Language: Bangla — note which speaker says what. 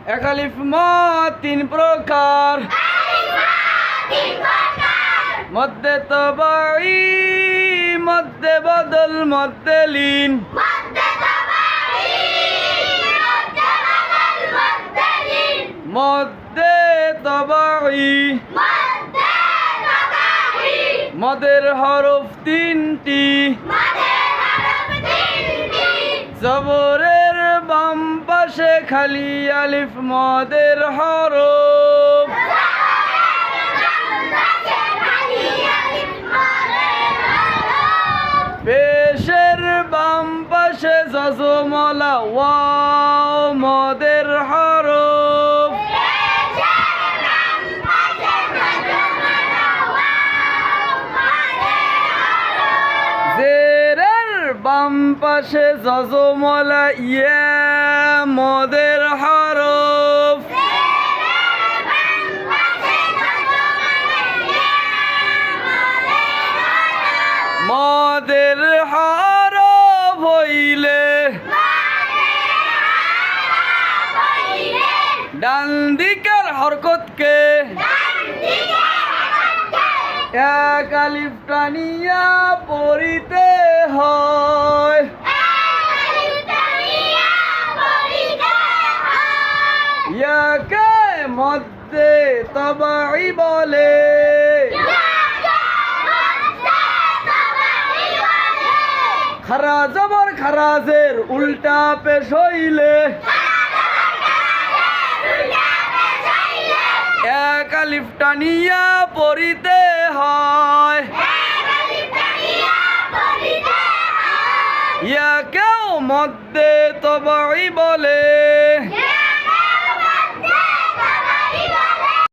Speaker 1: এক আলিফ মদ তিন প্রকার মধ্যে তবাই মধ্যে বদল মধ্যে লীন মধ্যে তবাই মদের হরফ তিনটি জবরের বাম পাশে খালি আলিফ মদের হরফ পেশের বাম পাশে জজমলা ওয়াও মদের হরফ জেরের বাম পাশে জজমলা ইয়া মদের হরফ মদের হরফ হইলে ডান দিকের হরকতকে এক আলিফ টানিয়া পড়িতে হয় ইয়াকে মধ্যে তবাই বলে খারা জবর খারাজের উল্টা পেশ হইলে এক আলিফ টানিয়া পড়িতে হয় ইয়াকেও মধ্যে তবাই বলে।